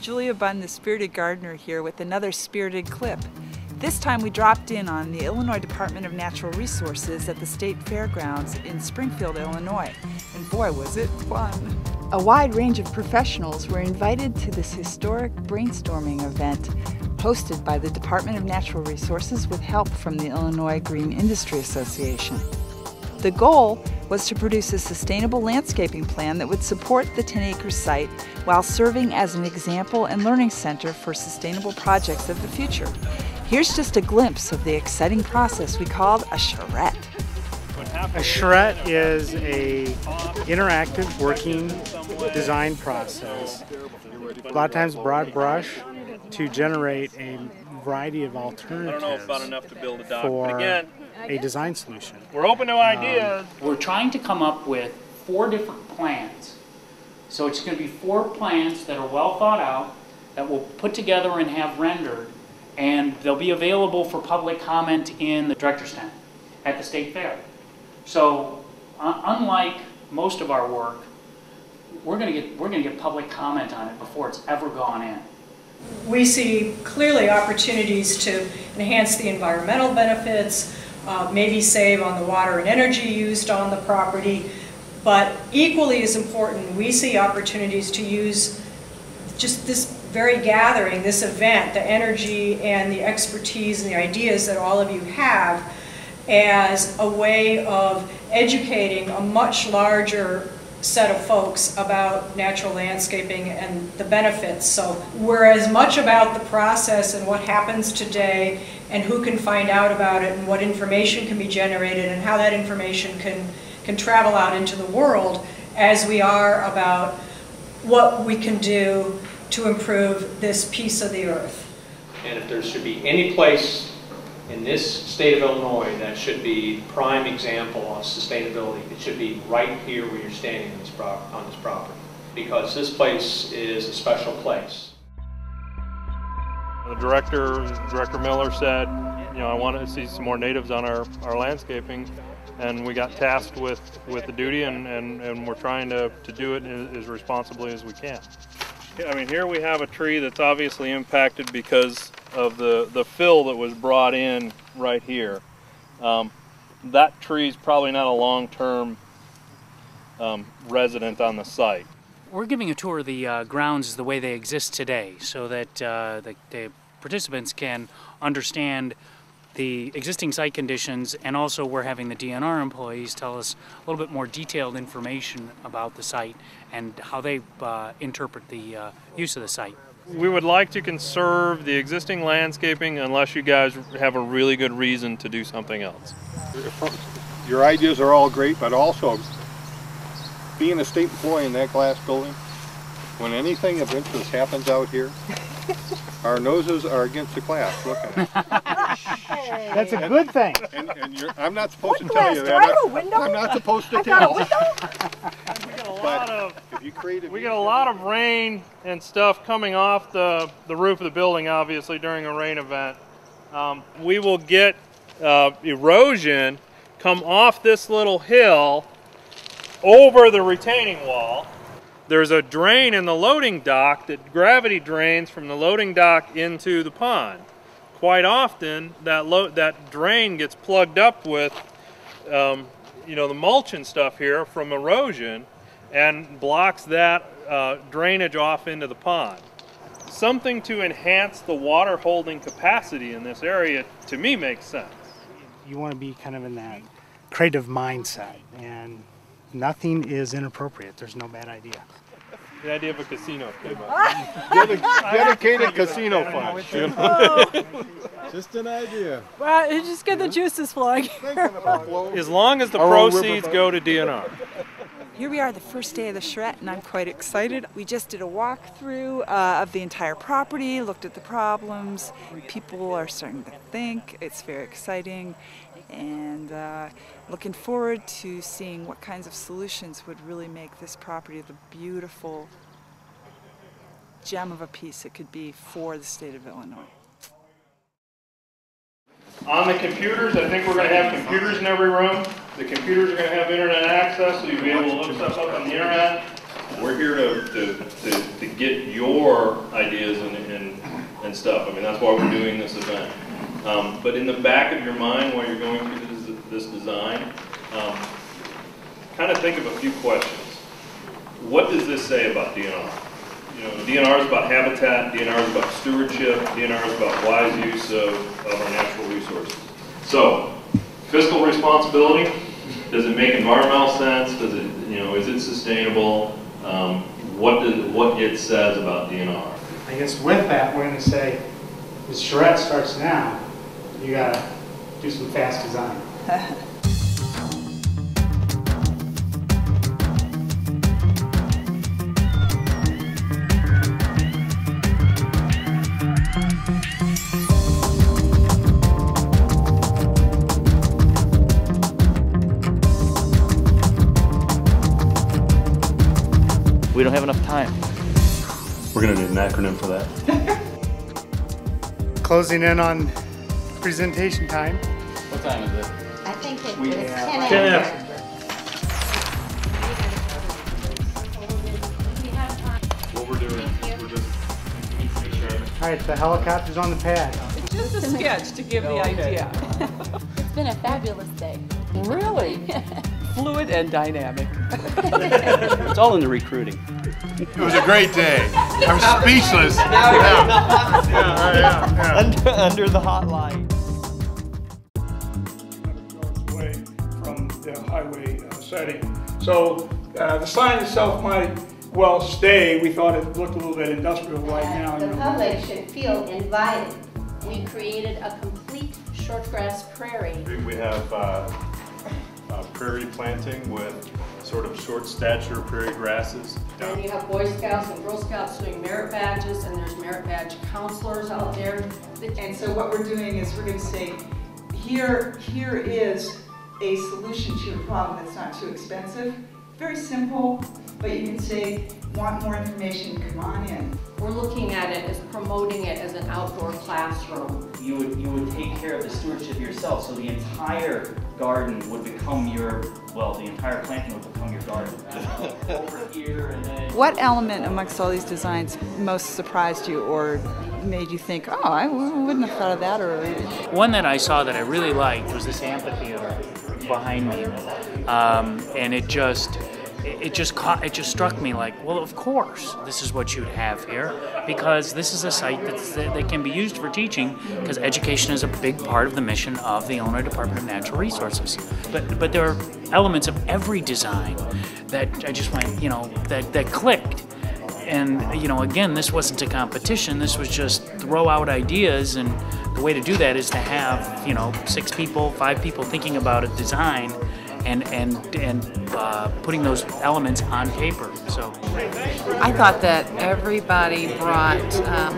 Julia Bunn, the Spirited Gardener, here with another spirited clip. This time we dropped in on the Illinois Department of Natural Resources at the State Fairgrounds in Springfield, Illinois. And boy, was it fun! A wide range of professionals were invited to this historic brainstorming event hosted by the Department of Natural Resources with help from the Illinois Green Industry Association. The goal was to produce a sustainable landscaping plan that would support the 10-acre site while serving as an example and learning center for sustainable projects of the future. Here's just a glimpse of the exciting process we called a charrette. A charrette is an interactive working design process. A lot of times broad brush to generate a variety of alternatives for a design solution. We're open to ideas. We're trying to come up with 4 different plans. So it's going to be 4 plans that are well thought out, that we'll put together and have rendered, and they'll be available for public comment in the director's tent at the State Fair. So unlike most of our work, we're going to get public comment on it before it's ever gone in. We see clearly opportunities to enhance the environmental benefits, maybe save on the water and energy used on the property, but equally as important, we see opportunities to use just this very gathering, this event, the energy and the expertise and the ideas that all of you have as a way of educating a much larger set of folks about natural landscaping and the benefits. So we're as much about the process and what happens today and who can find out about it and what information can be generated and how that information can travel out into the world as we are about what we can do to improve this piece of the earth. And if there should be any place in this state of Illinois that should be prime example of sustainability, it should be right here where you're standing on this property, because this place is a special place. The Director Miller said, you know, I want to see some more natives on our landscaping, and we got tasked with the duty, and we're trying to do it as responsibly as we can. I mean, here we have a tree that's obviously impacted because of the fill that was brought in right here. That tree is probably not a long-term resident on the site. We're giving a tour of the grounds the way they exist today so that the participants can understand the existing site conditions, and also we're having the DNR employees tell us a little bit more detailed information about the site and how they interpret the use of the site. We would like to conserve the existing landscaping unless you guys have a really good reason to do something else. Your ideas are all great, but also being a state employee in that glass building, when anything of interest happens out here, our noses are against the glass looking at it. That's a good thing. And I'm not supposed to tell you that. I'm not supposed to tell. We get a lot of rain and stuff coming off the roof of the building, obviously, during a rain event. We will get erosion come off this little hill over the retaining wall. There's a drain in the loading dock that gravity drains from the loading dock into the pond. Quite often, that drain gets plugged up with, you know, the mulch and stuff here from erosion, and blocks that drainage off into the pond. Something to enhance the water holding capacity in this area, to me, makes sense. You want to be kind of in that creative mindset, and nothing is inappropriate. There's no bad idea. The idea of a casino came up. Dedicated casino fund. Just an idea. Well, you just get the juices flowing. As long as the proceeds go to DNR. Here we are the first day of the charrette, and I'm quite excited. We just did a walkthrough of the entire property, looked at the problems. People are starting to think. It's very exciting, and looking forward to seeing what kinds of solutions would really make this property the beautiful gem of a piece it could be for the state of Illinois. On the computers, I think we're going to have computers in every room. The computers are going to have internet access, so you'll be able to look stuff up on the internet. We're here to get your ideas stuff. I mean, that's why we're doing this event. But in the back of your mind while you're going through this design, kind of think of a few questions. What does this say about DNR? You know, DNR is about habitat, DNR is about stewardship, DNR is about wise use of our natural resources. So, fiscal responsibility, does it make environmental sense? Does it, you know, is it sustainable? What it says about DNR? I guess with that, we're going to say, as Charrette starts now, you got to do some fast design. We don't have enough time. We're going to need an acronym for that. Closing in on presentation time. What time is it? I think it's 10 10 a.m. What we're doing, we're just All right, the helicopter's on the pad. Just a sketch to give the idea. It's been a fabulous day. Really? Fluid and dynamic. It's all in the recruiting. It was a great day. I'm speechless. Under the hot light. Away from the highway setting. So the sign itself might well stay. We thought it looked a little bit industrial-like now. The public should feel invited. We created a complete shortgrass prairie. We have prairie planting with sort of short stature prairie grasses. And you have Boy Scouts and Girl Scouts doing merit badges, and there's merit badge counselors out there. And so what we're doing is we're going to say, here is a solution to your problem that's not too expensive. Very simple, but you can say, want more information, come on in. We're looking at it as promoting it as an outdoor classroom. You would take care of the stewardship yourself, so the entire garden would become your, well, the entire planting would become your garden. Over here and then... What element amongst all these designs most surprised you or made you think, oh, I wouldn't have thought of that earlier? One that I saw that I really liked was this amphitheater behind me, and it just struck me like, well, of course, this is what you'd have here, because this is a site that can be used for teaching, because education is a big part of the mission of the Illinois Department of Natural Resources. But there are elements of every design that I just went, you know, that clicked. And, you know, again, this wasn't a competition. This was just throw out ideas, and the way to do that is to have, you know, 6 people, 5 people thinking about a design and putting those elements on paper. So I thought that everybody brought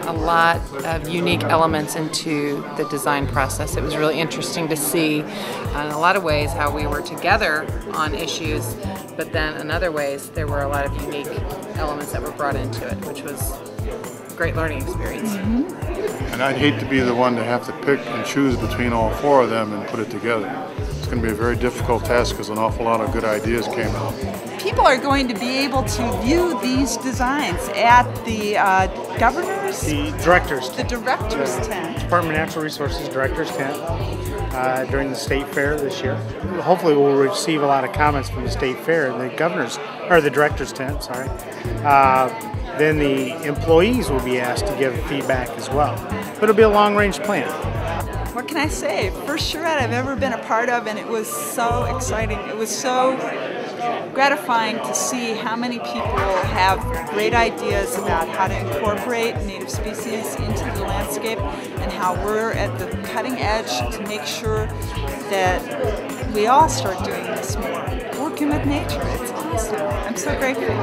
a lot of unique elements into the design process. It was really interesting to see in a lot of ways how we were together on issues, but then in other ways there were a lot of unique elements that were brought into it, which was a great learning experience. And I'd hate to be the one to have to pick and choose between all 4 of them and put it together. It's going to be a very difficult task because an awful lot of good ideas came out. People are going to be able to view these designs at the governor's? The director's tent. The director's tent. Department of Natural Resources director's tent during the state fair this year. Hopefully we'll receive a lot of comments from the state fair and the governor's, or the director's tent, sorry. Then the employees will be asked to give feedback as well. But it'll be a long-range plan. What can I say? First charrette I've ever been a part of, and it was so exciting. It was so gratifying to see how many people have great ideas about how to incorporate native species into the landscape, and how we're at the cutting edge to make sure that we all start doing this more. Working with nature, it's awesome. I'm so grateful.